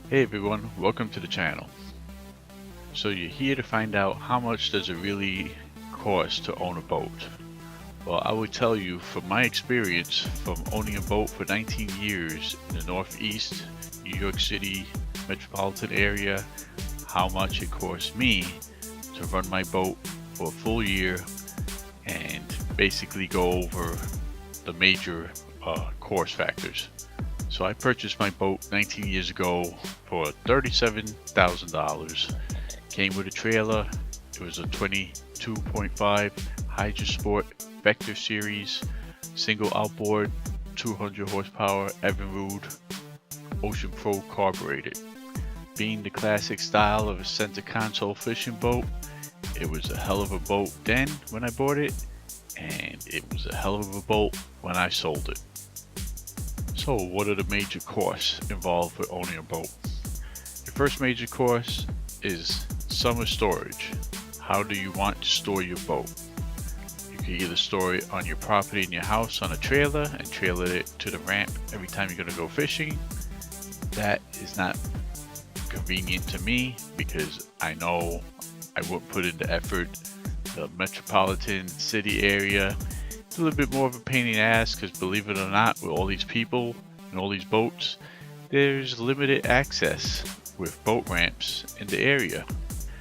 Hey everyone, welcome to the channel. So you're here to find out how much does it really cost to own a boat. Well, I will tell you from my experience from owning a boat for 19 years in the Northeast, New York City metropolitan area, how much it cost me to run my boat for a full year and basically go over the major cost factors. So I purchased my boat 19 years ago for $37,000. Came with a trailer. It was a 22.5 Hydrosport Vector Series, single outboard, 200 horsepower Evinrude Ocean Pro carbureted. Being the classic style of a center console fishing boat, it was a hell of a boat then when I bought it, and it was a hell of a boat when I sold it. So what are the major costs involved with owning a boat? Your first major cost is summer storage. How do you want to store your boat? You can either store it on your property in your house on a trailer and trailer it to the ramp every time you're going to go fishing. That is not convenient to me because I know I wouldn't put in the effort. The metropolitan city area, it's a little bit more of a pain in the ass because believe it or not, with all these people and all these boats, there's limited access with boat ramps in the area.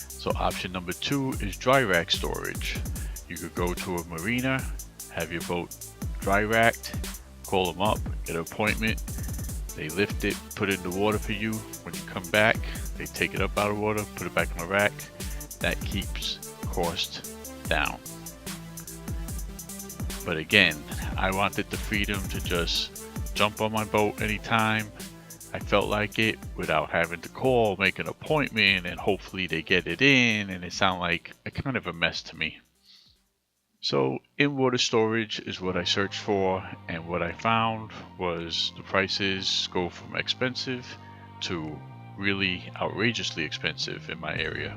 So option number 2 is dry rack storage. You could go to a marina, have your boat dry racked, call them up, get an appointment, they lift it, put it in the water for you. When you come back, they take it up out of water, put it back on the rack. That keeps cost down. But again, I wanted the freedom to just jump on my boat anytime I felt like it without having to call, make an appointment, and hopefully they get it in, and it sounded like a kind of a mess to me. So in-water storage is what I searched for, and what I found was the prices go from expensive to really outrageously expensive in my area.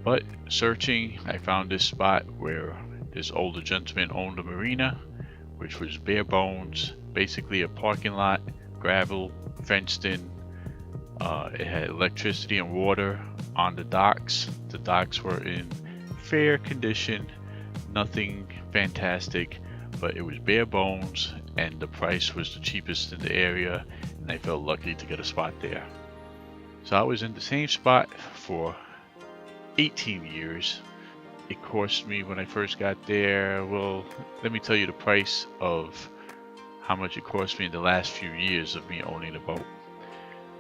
But searching, I found this spot where this older gentleman owned a marina, which was bare bones, basically a parking lot, gravel, fenced in. It had electricity and water on the docks. The docks were in fair condition, nothing fantastic, but it was bare bones, and the price was the cheapest in the area, and I felt lucky to get a spot there. So I was in the same spot for 18 years. It cost me when I first got there, well, let me tell you the price of how much it cost me in the last few years of me owning a boat.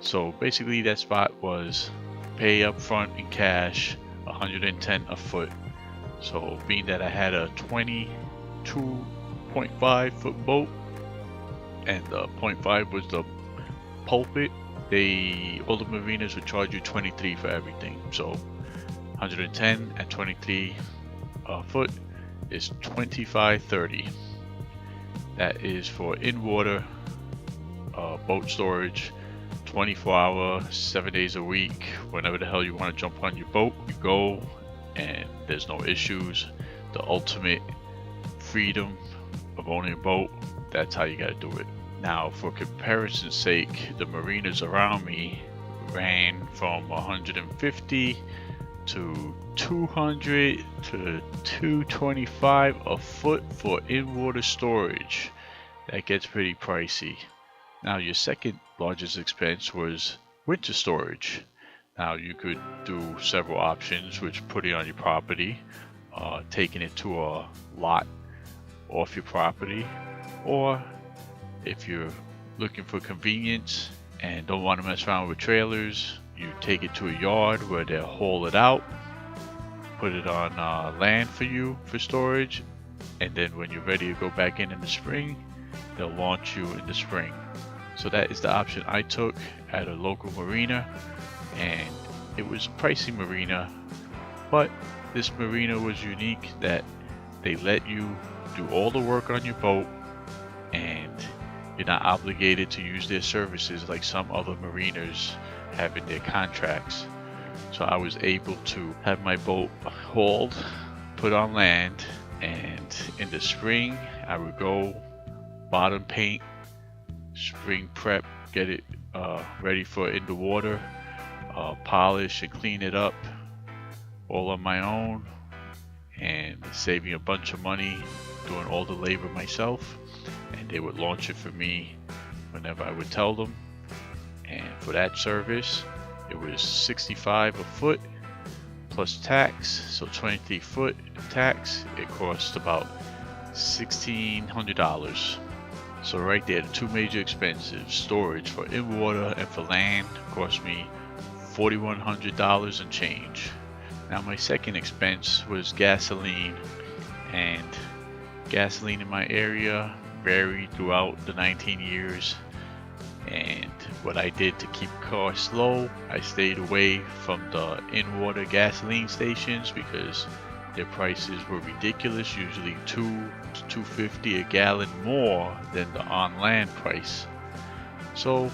So basically that spot was pay up front in cash, 110 a foot. So being that I had a 22.5 foot boat and the 0.5 was the pulpit, all the marinas would charge you 23 for everything. So 110 and 23 a foot is 25.30. That is for in-water boat storage, 24-hour, 7 days a week. Whenever the hell you want to jump on your boat, you go, and there's no issues. The ultimate freedom of owning a boat, that's how you got to do it. Now, for comparison's sake, the marinas around me ran from 150 to 200 to 225 a foot for in-water storage. That gets pretty pricey. Now your second largest expense was winter storage. Now you could do several options, which put it on your property, taking it to a lot off your property, or if you're looking for convenience and don't want to mess around with trailers, you take it to a yard where they'll haul it out, put it on land for you for storage, and then when you're ready to go back in the spring, they'll launch you in the spring. So that is the option I took at a local marina, and it was a pricey marina, but this marina was unique that they let you do all the work on your boat and you're not obligated to use their services like some other marinas have in their contracts. So I was able to have my boat hauled, put on land, and in the spring I would go bottom paint, spring prep, get it ready for in the water, polish and clean it up all on my own, and saving a bunch of money doing all the labor myself. And they would launch it for me whenever I would tell them. And for that service, it was $65 a foot plus tax, so 23 foot tax. It cost about $1,600. So right there, the two major expenses, storage for in water and for land, cost me $4,100 and change. Now my second expense was gasoline, and gasoline in my area varied throughout the 19 years. And what I did to keep costs low, I stayed away from the in-water gasoline stations because their prices were ridiculous, usually $2 to $2.50 a gallon more than the on-land price. So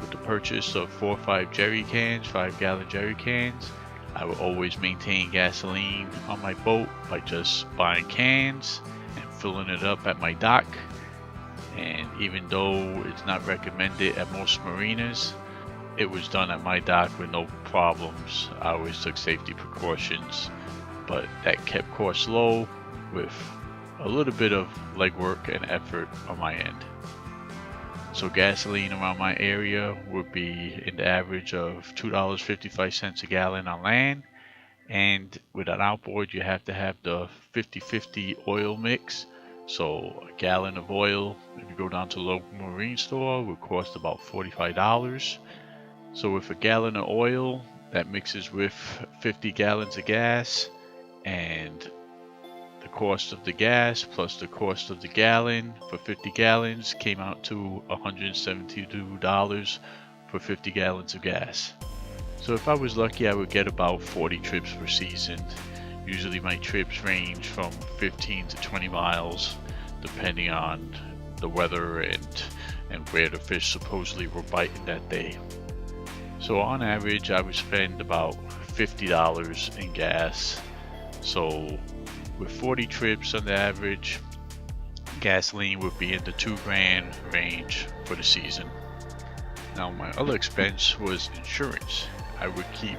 with the purchase of 4 or 5 jerry cans, 5-gallon jerry cans, I would always maintain gasoline on my boat by just buying cans and filling it up at my dock. And even though it's not recommended at most marinas, it was done at my dock with no problems. I always took safety precautions, but that kept costs low with a little bit of legwork and effort on my end. So gasoline around my area would be in the average of $2.55 a gallon on land, and with an outboard you have to have the 50-50 oil mix. So a gallon of oil, if you go down to the local marine store, would cost about $45. So with a gallon of oil, that mixes with 50 gallons of gas, and the cost of the gas plus the cost of the gallon for 50 gallons came out to $172 for 50 gallons of gas. So if I was lucky, I would get about 40 trips per season. Usually my trips range from 15 to 20 miles depending on the weather and where the fish supposedly were biting that day. So on average I would spend about $50 in gas. So with 40 trips on the average, gasoline would be in the $2,000 range for the season. Now my other expense was insurance. I would keep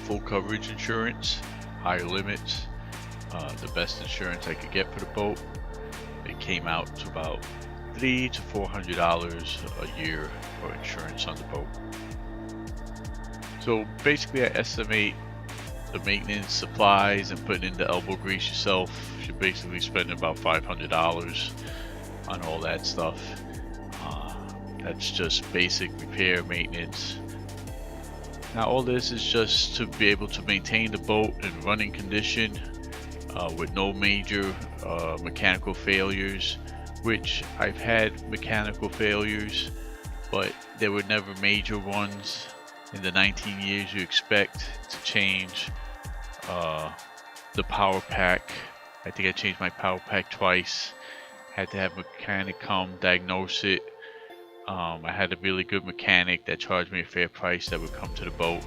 full coverage insurance, higher limits, the best insurance I could get for the boat. It came out to about $300 to $400 a year for insurance on the boat. So basically I estimate the maintenance, supplies, and putting in the elbow grease yourself, you're basically spending about $500 on all that stuff. That's just basic repair, maintenance. Now all this is just to be able to maintain the boat in running condition with no major mechanical failures, which I've had mechanical failures, but there were never major ones. In the 19 years you expect to change the power pack. I think I changed my power pack twice. Had to have a mechanic come diagnose it. I had a really good mechanic that charged me a fair price that would come to the boat.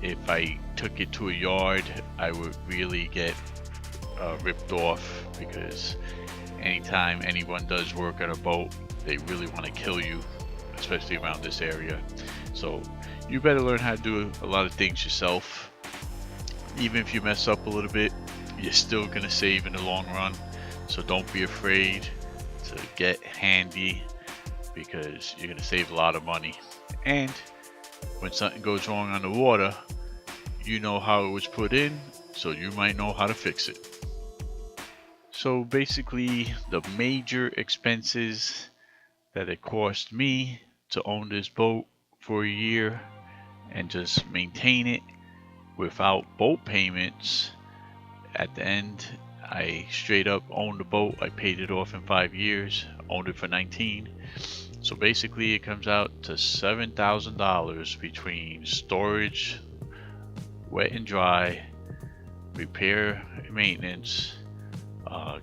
If I took it to a yard, I would really get ripped off, because anytime anyone does work on a boat, they really want to kill you, especially around this area. So you better learn how to do a lot of things yourself. Even if you mess up a little bit, you're still gonna save in the long run. So don't be afraid to get handy, because you're gonna save a lot of money. And when something goes wrong on the water, you know how it was put in, so you might know how to fix it. So basically the major expenses that it cost me to own this boat for a year and just maintain it without boat payments, at the end I straight up owned the boat. I paid it off in 5 years, owned it for 19. So basically it comes out to $7,000 between storage, wet and dry, repair and maintenance,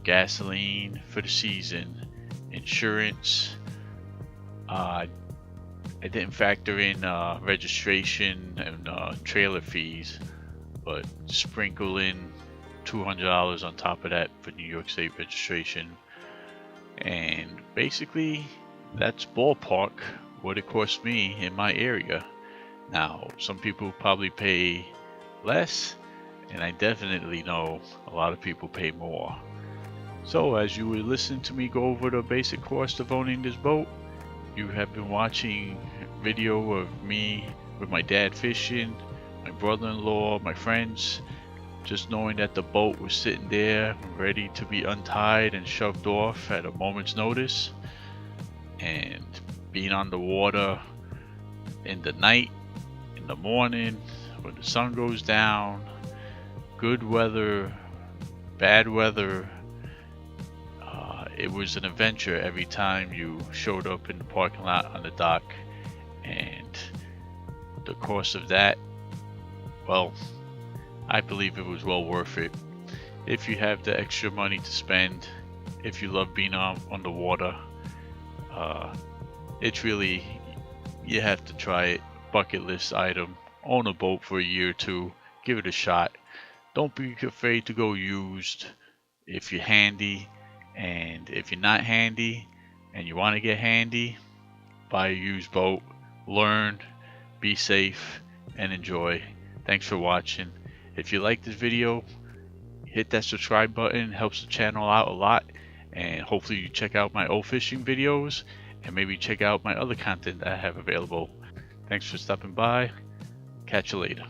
gasoline for the season, insurance. I didn't factor in registration and trailer fees, but sprinkle in $200 on top of that for New York State registration. And basically that's ballpark what it cost me in my area. Now, some people probably pay less, and I definitely know a lot of people pay more. So as you would listen to me go over the basic cost of owning this boat, you have been watching video of me with my dad fishing, my brother-in-law, my friends, just knowing that the boat was sitting there ready to be untied and shoved off at a moment's notice, and being on the water in the night, in the morning, when the sun goes down, good weather, bad weather. It was an adventure every time you showed up in the parking lot on the dock, and the cost of that, well, I believe it was well worth it. If you have the extra money to spend, if you love being on the water, it's really, you have to try it. Bucket list item. Own a boat for a year or two. Give it a shot. Don't be afraid to go used if you're handy. And if you're not handy and you want to get handy, buy a used boat, learn, be safe, and enjoy. Thanks for watching. If you like this video, hit that subscribe button. It helps the channel out a lot. And hopefully you check out my old fishing videos and maybe check out my other content that I have available. Thanks for stopping by. Catch you later.